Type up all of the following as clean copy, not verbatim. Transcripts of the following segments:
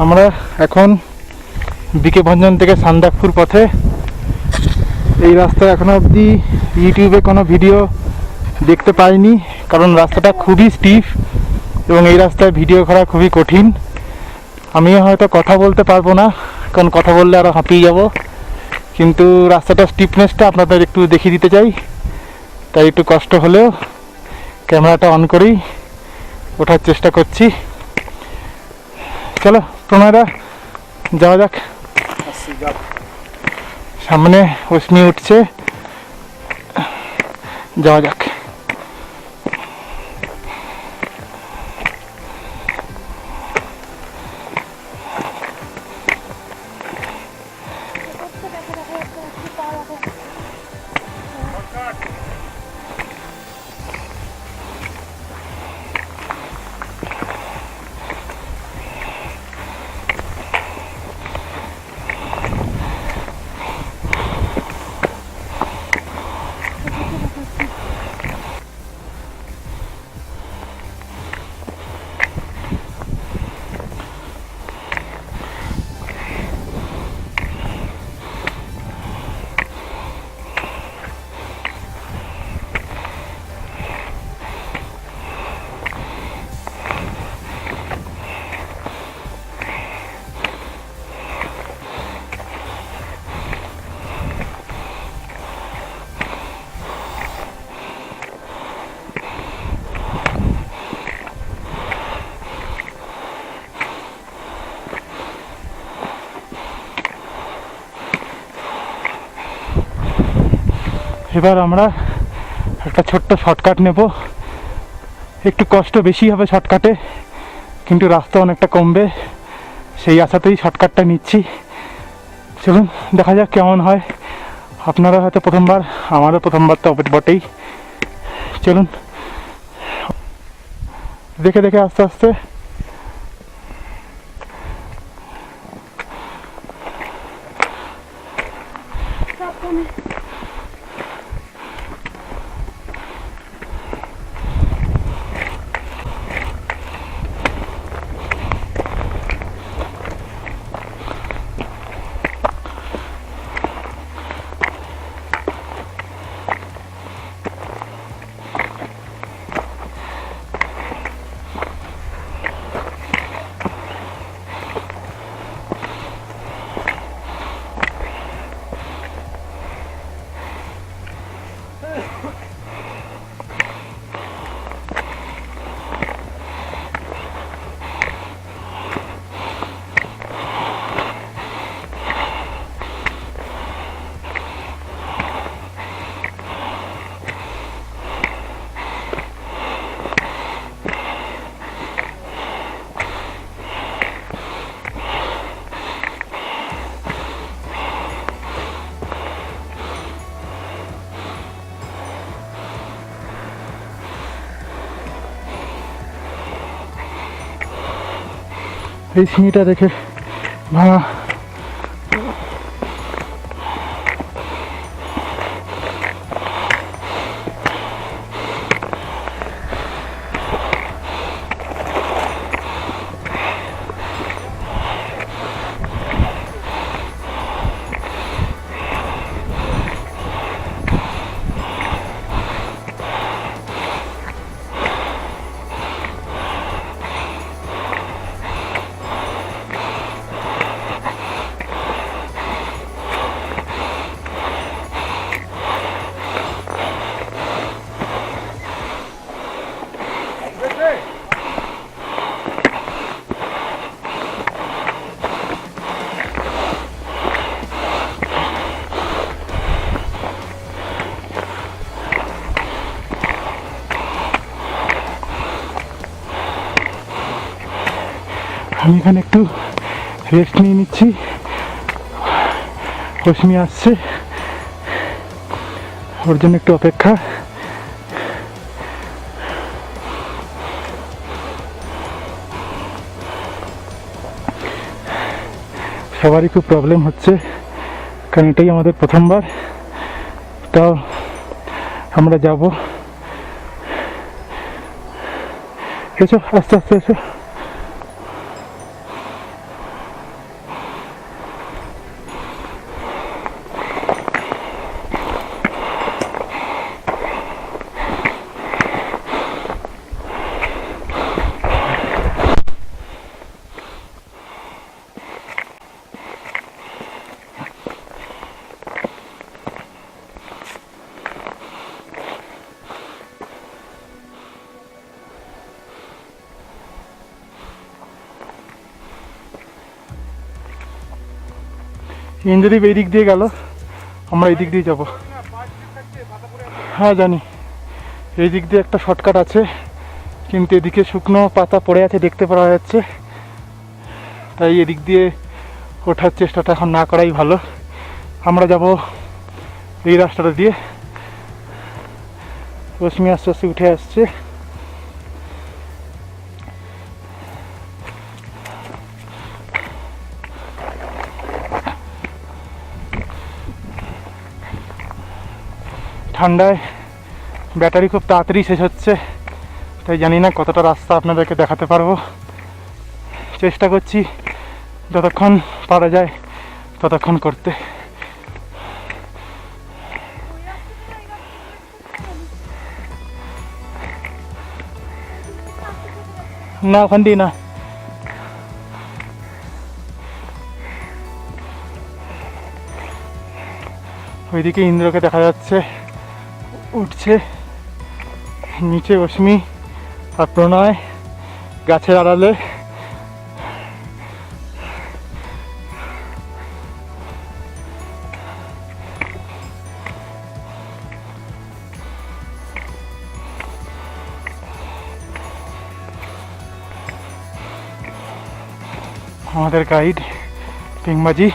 আমরা এখন বিকে ভঞ্জন থেকে সান্দাকপুর পথে। এই রাস্তায় এখনো অবধি ইউটিউবে কোনো ভিডিও দেখতে পাইনি, কারণ রাস্তাটা খুবই স্টিফ এবং এই রাস্তায় ভিডিও করা খুবই কঠিন। আমিও হয়তো কথা বলতে পারবো না, কারণ কথা বললে আরও হাঁপিয়ে যাব, কিন্তু রাস্তাটা স্টিফনেসটা আপনাদের একটু দেখিয়ে দিতে চাই, তাই একটু কষ্ট হলেও ক্যামেরাটা অন করেই ওঠার চেষ্টা করছি। চলো প্রণয়দা, যাওয়া যাক। সামনে অশ্মি উঠছে, যাওয়া যাক। এবার আমরা একটা ছোট্ট শর্টকাট নেব। একটু কষ্ট বেশি হবে শর্টকাটে, কিন্তু রাস্তা অনেকটা কমবে, সেই আশাতেই শর্টকাটটা নিচ্ছি। চলুন দেখা যাক কেমন হয়। আপনারা হয়তো প্রথমবার, আমারও প্রথমবার তো বটেই। চলুন দেখে দেখে আস্তে আস্তে। এই সিঁড়িটা দেখে ভাঙা। আমি এখানে একটু রেস্ট নিয়ে নিচ্ছি। অশ্মি আসছে, ওর জন্য একটু অপেক্ষা। সবারই খুব প্রবলেম হচ্ছে, কারণ এটাই আমাদের প্রথমবার। তাও আমরা যাব। এসো, আস্তে আস্তে এসো। ইন্দ্রদীপ এই দিক দিয়ে গেল, আমরা এই দিক দিয়ে যাব। হ্যাঁ জানি, এই দিক দিয়ে একটা শর্টকাট আছে, কিন্তু এদিকে শুকনো পাতা পড়ে আছে দেখতে পাওয়া যাচ্ছে, তাই এদিক দিয়ে ওঠার চেষ্টাটা এখন না করাই ভালো। আমরা যাব এই রাস্তাটা দিয়ে। রশ্মি আস্তে আস্তে উঠে আসছে। ঠান্ডায় ব্যাটারি খুব তাড়াতাড়ি শেষ হচ্ছে, তাই জানি না কতটা রাস্তা আপনাদেরকে দেখাতে পারবো। চেষ্টা করছি যতক্ষণ পারা যায় ততক্ষণ করতে। না ওখান দিয়ে না, ওইদিকে ইন্দ্রকে দেখা যাচ্ছে উঠছে, নিচে অশ্মি আর প্রণয় গাছের আড়ালে। আমাদের গাইড পিংবাজি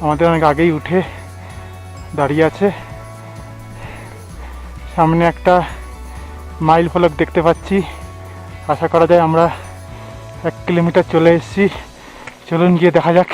আমাদের অনেক আগেই উঠে দাঁড়িয়ে আছে। সামনে একটা মাইল ফলক দেখতে পাচ্ছি, আশা করা যায় আমরা 1 কিলোমিটার চলে এসেছি। চলুন গিয়ে দেখা যাক।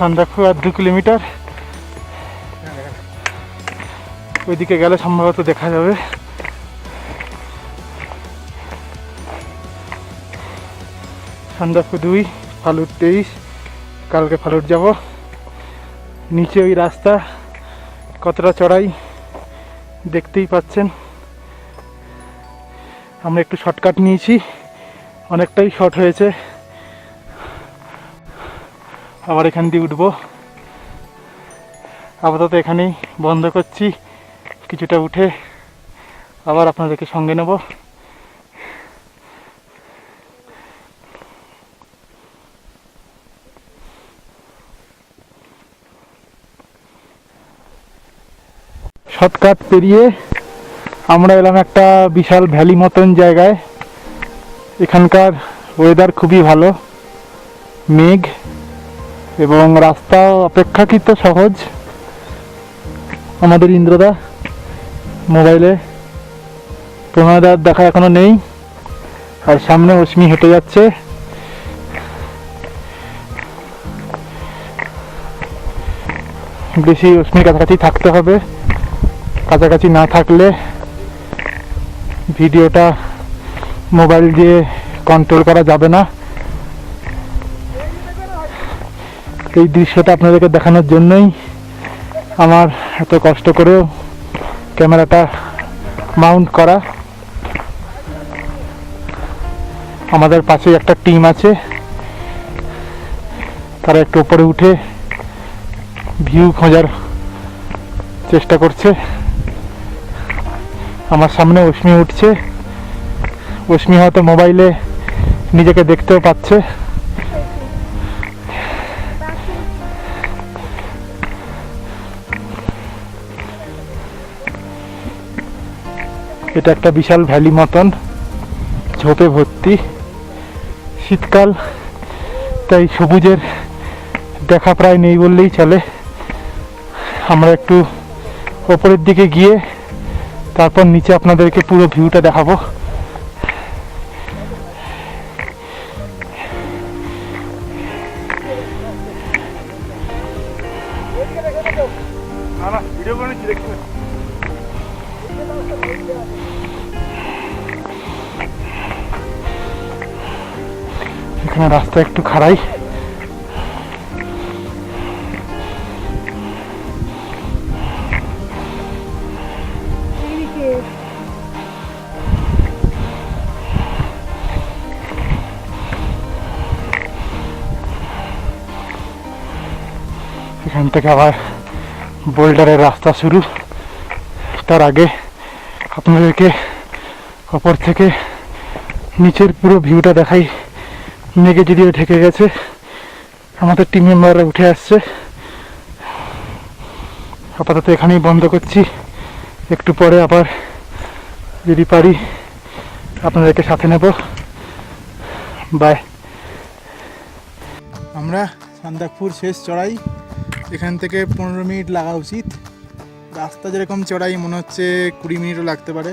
সান্দাকফু আর 2 কিলোমিটার, ওইদিকে গেলে সম্ভবত দেখা যাবে। সান্দাকফু 2, ফালুট 23, কালকে ফালুট যাব। নিচে ওই রাস্তা কতটা চড়াই দেখতেই পাচ্ছেন। আমরা একটু শর্টকাট নিয়েছি, অনেকটাই শর্ট হয়েছে। আবার এখান দিয়ে উঠবো। আপাতত এখানেই বন্ধ করছি, কিছুটা উঠে আবার আপনাদেরকে সঙ্গে নেব। শর্টকাট পেরিয়ে আমরা এলাম একটা বিশাল ভ্যালি মতন জায়গায়। এখানকার ওয়েদার খুবই ভালো, মেঘ এবং রাস্তাও অপেক্ষাকৃত সহজ। আমাদের ইন্দ্রদা মোবাইলে, প্রণয়দার দেখা এখনো নেই, আর সামনে অশ্মি হেঁটে যাচ্ছে। বেশি অশ্মির কাছাকাছি থাকতে হবে, কাছাকাছি না থাকলে ভিডিওটা মোবাইল দিয়ে কন্ট্রোল করা যাবে না। এই দৃশ্যটা আপনাদেরকে দেখানোর জন্যই আমার এত কষ্ট করেও ক্যামেরাটা মাউন্ট করা। আমাদের পাশে একটা টিম আছে, তারা একটু উপরে উঠে ভিউ খোঁজার চেষ্টা করছে। আমার সামনে অশ্মি উঠছে, অশ্মি হয়তো মোবাইলে নিজেকে দেখতেও পাচ্ছে। এটা একটা বিশাল ভ্যালি মতন, ঝোপে ভর্তি। শীতকাল, তাই সবুজের দেখা প্রায় নেই বললেই চলে। আমরা একটু ওপরের দিকে গিয়ে তারপর নিচে আপনাদেরকে পুরো ভিউটা দেখাবো। এখানে রাস্তা একটু খাড়াই, এখান থেকে আবার বোল্ডারের রাস্তা শুরু। তার আগে আপনাদেরকে ওপর থেকে নিচের পুরো ভিউটা দেখাই। মেঘে যদিও ঢেকে গেছে, আমাদের টিম মেম্বাররা উঠে আসছে। আপাতত এখানেই বন্ধ করছি, একটু পরে আবার যদি পারি আপনাদেরকে সাথে নেব। বাই। আমরা সান্দাকপুর শেষ চড়াই, এখান থেকে 15 মিনিট লাগা উচিত। রাস্তা যেরকম চড়াই মনে হচ্ছে 20 মিনিটও লাগতে পারে।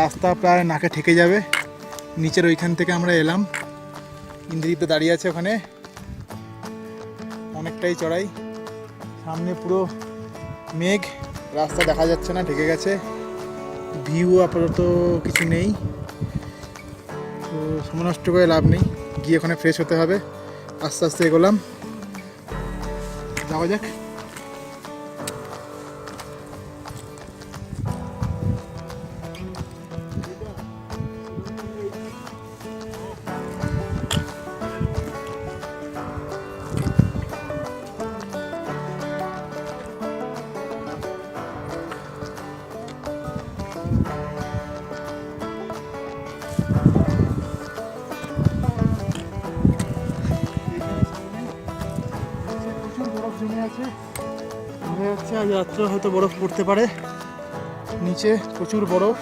রাস্তা প্রায় নাকে ঠেকে যাবে। নিচের ওইখান থেকে আমরা এলাম, ইন্দ্রজিৎ দাঁড়িয়ে আছে ওখানে। অনেকটাই চড়াই, সামনে পুরো মেঘ, রাস্তা দেখা যাচ্ছে না, ঢেকে গেছে। ভিউ আপাতত কিছু নেই, তো সময় নষ্ট করে লাভ নেই, গিয়ে ওখানে ফ্রেশ হতে হবে। আস্তে আস্তে এগোলাম, যাওয়া যাক। জমে আছে, বোঝা যাচ্ছে আজ রাত্রে হয়তো বরফ পড়তে পারে। নিচে প্রচুর বরফ,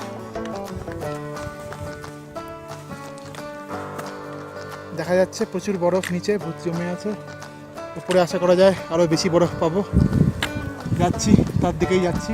দেখা যাচ্ছে প্রচুর বরফ নিচে ভূত জমে আছে। উপরে আশা করা যায় আরও বেশি বরফ পাবো। যাচ্ছি, তার দিকেই যাচ্ছি।